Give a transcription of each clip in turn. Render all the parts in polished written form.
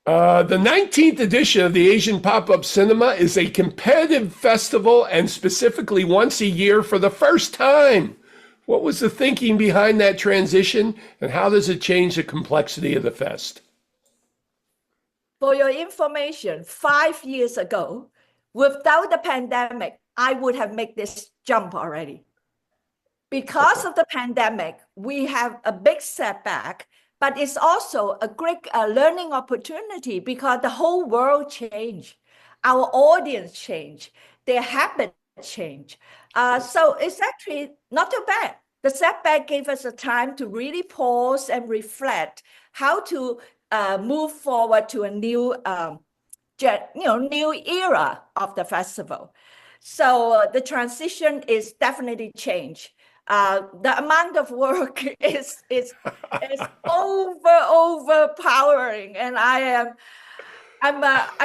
The 19th edition of the Asian Pop-Up Cinema is a competitive festival and specifically once a year for the first time. What was the thinking behind that transition and how does it change the complexity of the fest? For your information, 5 years ago, without the pandemic, I would have made this jump already. Because of the pandemic, we have a big setback, but it's also a great learning opportunity because the whole world changed. Our audience changed, their habits change. So it's actually not too bad. The setback gave us a time to really pause and reflect how to move forward to a new, new era of the festival. So the transition is definitely changed. The amount of work is overpowering, and I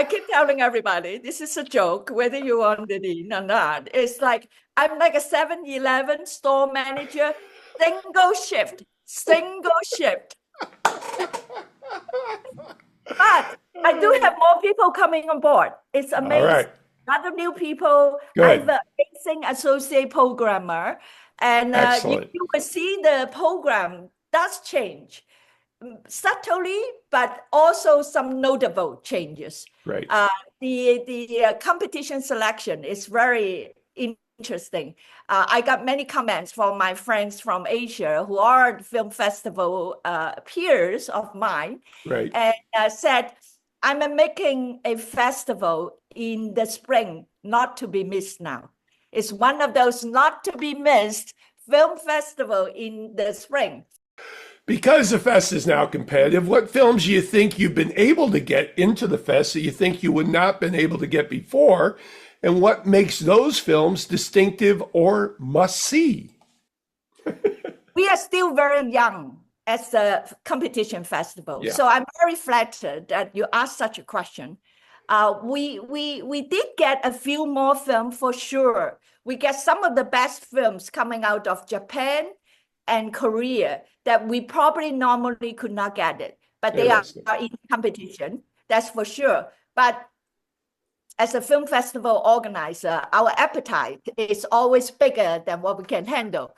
keep telling everybody this is a joke, whether you want it in or not. It's like I'm like a 7-Eleven store manager, single shift. But I do have more people coming on board. It's amazing. All right. A lot of new people. Good. I have an amazing associate programmer. And you will see the program does change subtly, but also some notable changes. Right. The competition selection is very interesting. I got many comments from my friends from Asia who are film festival peers of mine, right. And said, I'm making a festival in the spring, not to be missed now. It's one of those not to be missed film festival in the spring. Because the fest is now competitive, what films do you think you've been able to get into the fest that you think you would not been able to get before? And what makes those films distinctive or must see? We are still very young as a competition festival. Yeah. So I'm very flattered that you asked such a question. We did get a few more films for sure. We get some of the best films coming out of Japan and Korea that we probably normally could not get it, but they are in competition, that's for sure. But as a film festival organizer, our appetite is always bigger than what we can handle.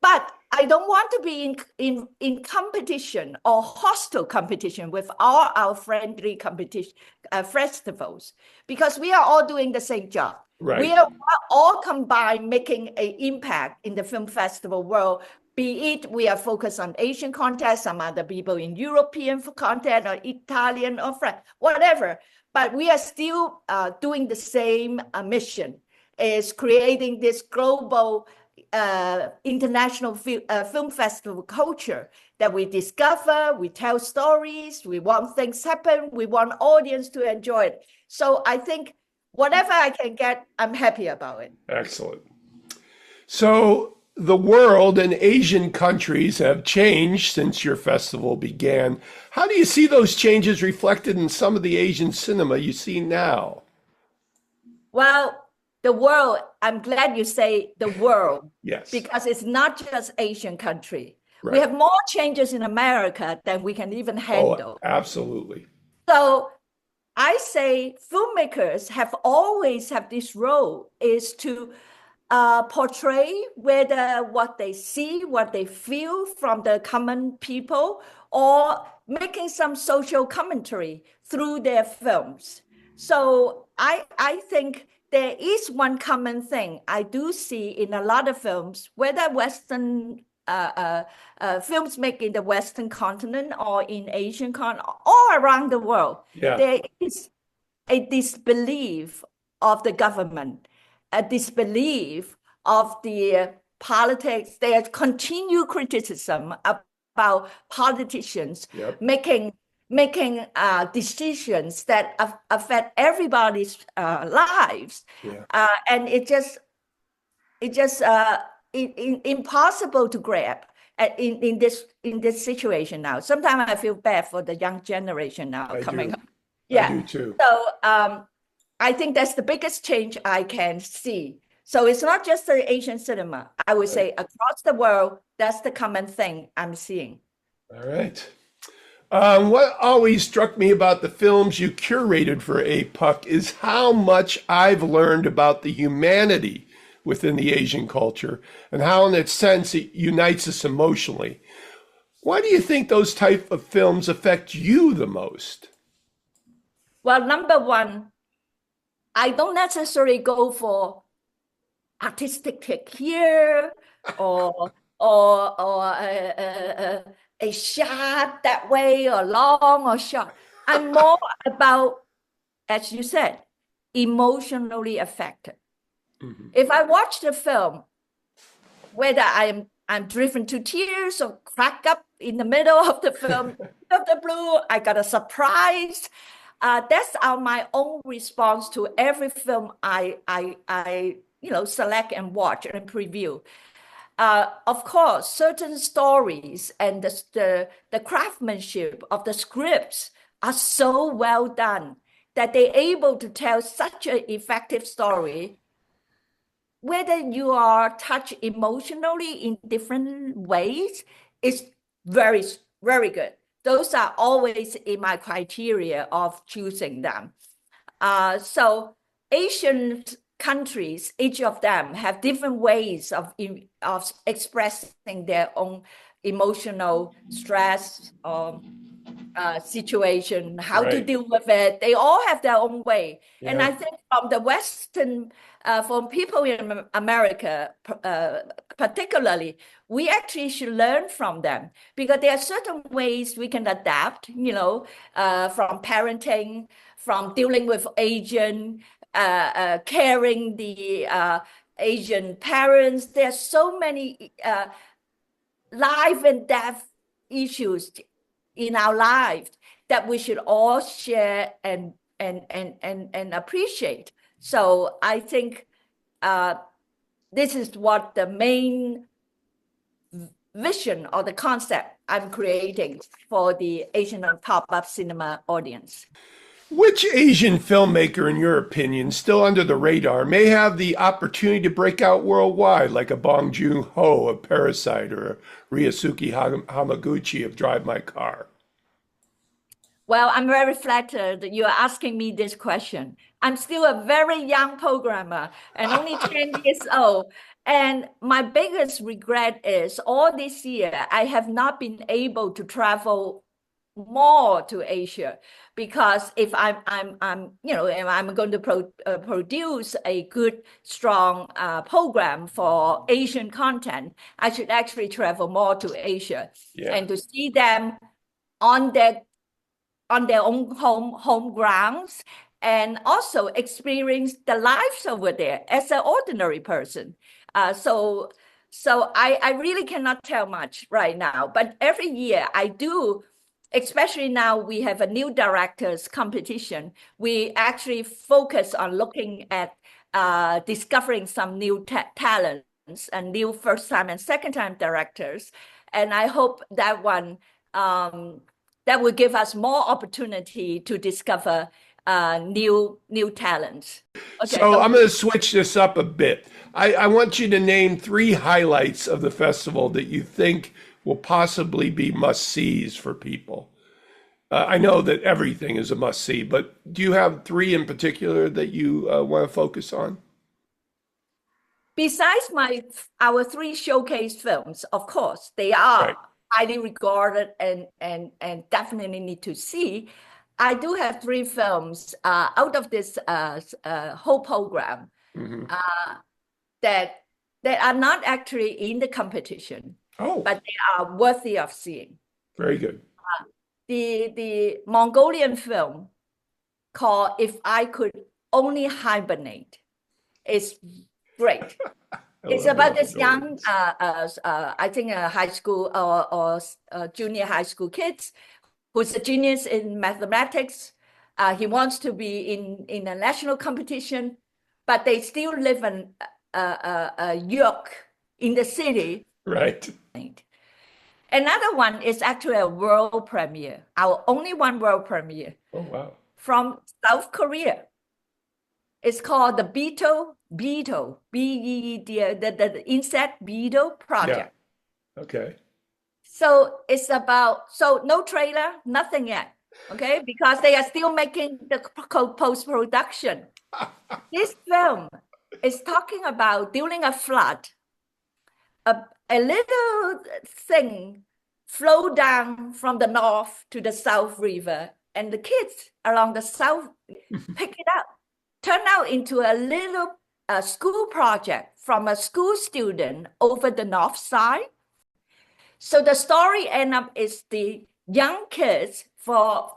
But I don't want to be in competition or hostile competition with all our friendly competition festivals, because we are all doing the same job. Right. We are all combined making an impact in the film festival world. Be it we are focused on Asian content, some other people in European content or Italian or French, whatever. But we are still doing the same mission, is creating this global international film festival culture that we discover, we tell stories, we want things happen, we want audience to enjoy it. So I think whatever I can get, I'm happy about it. Excellent. So the world and Asian countries have changed since your festival began. How do you see those changes reflected in some of the Asian cinema you see now? Well, the world, I'm glad you say the world. Yes. Because it's not just Asian country. Right. We have more changes in America than we can even handle. Oh, absolutely. So I say filmmakers have always have this role, is to portray whether what they see, what they feel from the common people, or making some social commentary through their films. So I think there is one common thing I do see in a lot of films, whether Western films made in the Western continent or in Asian continent, all around the world. Yeah. There is a disbelief of the government, a disbelief of the politics. There's continued criticism about politicians making decisions that affect everybody's lives, and it just impossible to grab in this situation now. Sometimes I feel bad for the young generation now coming up. Yeah, I do too. So I think that's the biggest change I can see. So it's not just the Asian cinema. I would say across the world, that's the common thing I'm seeing. All right. What always struck me about the films you curated for APUC is how much I've learned about the humanity within the Asian culture and how, in its sense, it unites us emotionally. Why do you think those type of films affect you the most? Well, number one, I don't necessarily go for artistic take here or a shot that way or long or short. I'm more about, as you said, emotionally affected. Mhm. If I watch the film, whether I'm driven to tears or crack up in the middle of the film, out of the blue, I got a surprise. That's my own response to every film I select and watch and preview. Of course, certain stories and the craftsmanship of the scripts are so well done that they're able to tell such an effective story. Whether you are touched emotionally in different ways is very, very good. Those are always in my criteria of choosing them. So Asian countries, each of them have different ways of expressing their own emotional stress or situation, how to Right. deal with it. They all have their own way. And Yeah. I think from the Western, from people in America, particularly, we actually should learn from them because there are certain ways we can adapt, from parenting, from dealing with Asian, caring the Asian parents. There are so many life and death issues in our lives that we should all share and appreciate. So I think this is what the main vision or the concept I'm creating for the Asian pop-up cinema audience. Which Asian filmmaker, in your opinion, still under the radar, may have the opportunity to break out worldwide, like a Bong Joon-ho of Parasite or a Ryosuke Hamaguchi of Drive My Car? Well, I'm very flattered that you are asking me this question. I'm still a very young programmer and only 10 years old. And my biggest regret is all this year, I have not been able to travel more to Asia because if if I'm going to produce a good, strong program for Asian content, I should actually travel more to Asia Yeah. and to see them on their own home grounds and also experience the lives over there as an ordinary person. So I really cannot tell much right now, but every year I do, especially now we have a new directors competition. We actually focus on looking at discovering some new talents and new first time and second time directors. And I hope that one that will give us more opportunity to discover new talents. Okay, So so I'm going to switch this up a bit. I want you to name three highlights of the festival that you think will possibly be must-sees for people. I know that everything is a must-see, but do you have three in particular that you want to focus on? besides our three showcase films, of course, they are Right. highly regarded and definitely need to see. I do have three films out of this whole program Hmm. uh, that are not actually in the competition, Oh, but they are worthy of seeing. very good. The Mongolian film called "If I Could Only Hibernate" is great. I It's love the about this young, Mongolians. I think a high school or junior high school kids who's a genius in mathematics. He wants to be in a national competition, but they still live in York in the city. Right. Another one is actually a world premiere, our only one world premiere Oh, wow. from South Korea. It's called the B-E-E-D, the insect beetle Yeah. project. Okay. So it's about, so no trailer, nothing yet, okay? Because they are still making the post-production. This film is talking about during a flood, a little thing flow down from the north to the south river, and the kids along the south pick it up, turn out into a little school project from a school student over the north side. So the story end up is the young kids that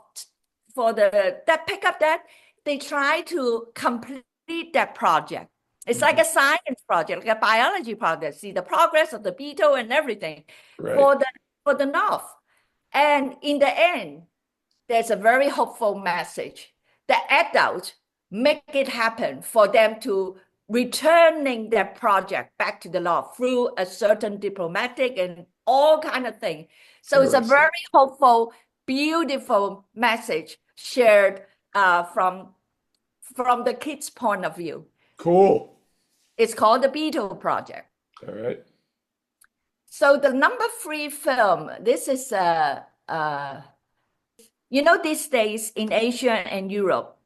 pick up that they try to complete that project. It's like a science project, like a biology project. See the progress of the beetle and everything Right. for the north. And in the end, there's a very hopeful message. The adults make it happen for them to returning their project back to the law through a certain diplomatic and all kind of thing. So it's a very hopeful, beautiful message shared from the kids' point of view. Cool. It's called the Beetle Project. All right. So the number 3 film, this is these days in Asia and Europe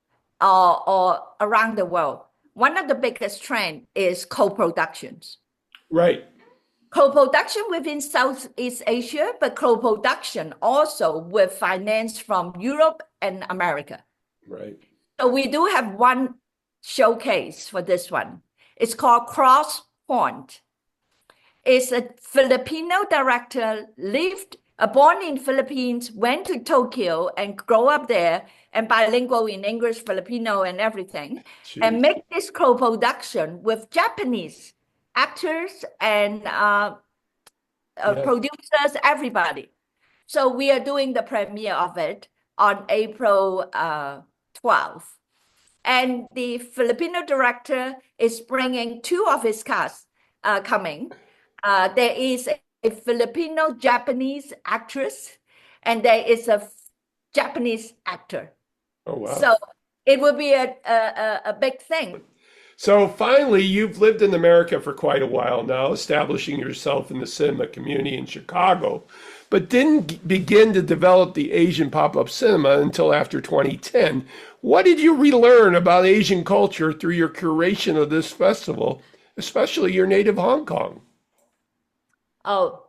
or around the world, one of the biggest trend is co-productions. Right. Co-production within Southeast Asia, but co-production also with finance from Europe and America. Right. So we do have one showcase for this one. It's called Cross Point. It's a Filipino director born in Philippines, went to Tokyo and grew up there and bilingual in English, Filipino, and everything, and make this co-production with Japanese actors and producers, everybody. So we are doing the premiere of it on April 12th. And the Filipino director is bringing 2 of his cast coming. There is a Filipino-Japanese actress, and there is a Japanese actor. Oh, wow. So it will be a big thing. So finally, you've lived in America for quite a while now, establishing yourself in the cinema community in Chicago, but didn't begin to develop the Asian pop-up cinema until after 2010. What did you relearn about Asian culture through your curation of this festival, especially your native Hong Kong? Oh,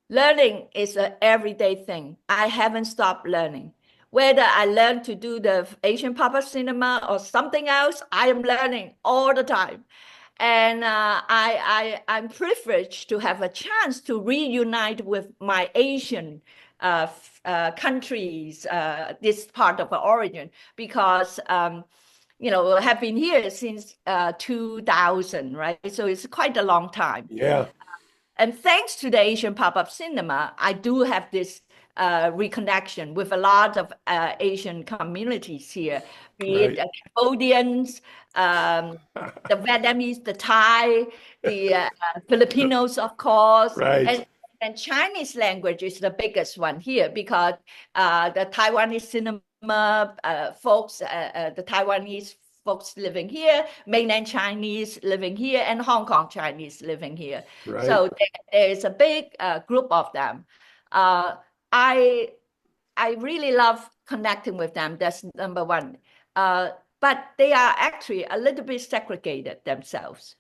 learning is an everyday thing. I haven't stopped learning. Whether I learn to do the Asian pop-up cinema or something else, I am learning all the time. And I'm privileged to have a chance to reunite with my Asian countries, this part of the origin, because have been here since 2000, right? So it's quite a long time. Yeah. And thanks to the Asian pop-up cinema, I do have this reconnection with a lot of Asian communities here, be it Cambodians, the Vietnamese, the Thai, the Filipinos, of course, Right. and Chinese language is the biggest one here because the Taiwanese cinema folks, the Taiwanese folks living here, mainland Chinese living here, and Hong Kong Chinese living here. Right. So there is a big group of them. I really love connecting with them. That's number one. But they are actually a little bit segregated themselves.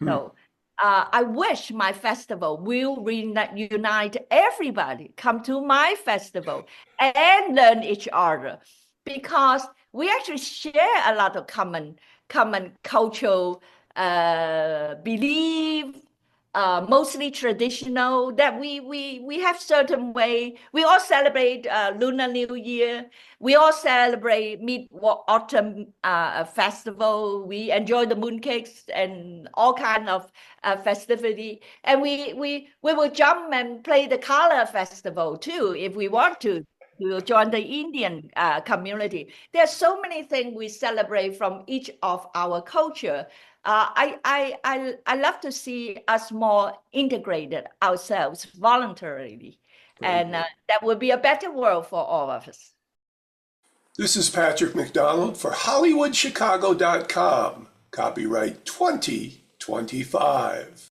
So I wish my festival will reunite everybody, come to my festival and learn each other, because we actually share a lot of common cultural belief, mostly traditional, that we have certain way. We all celebrate Lunar New Year. We all celebrate Mid-Autumn Festival. We enjoy the mooncakes and all kind of festivity. And we will jump and play the Color Festival too, if we want to. We will join the Indian community. There's so many things we celebrate from each of our culture. I love to see us more integrated ourselves voluntarily, and that would be a better world for all of us. This is Patrick McDonald for HollywoodChicago.com. Copyright 2025.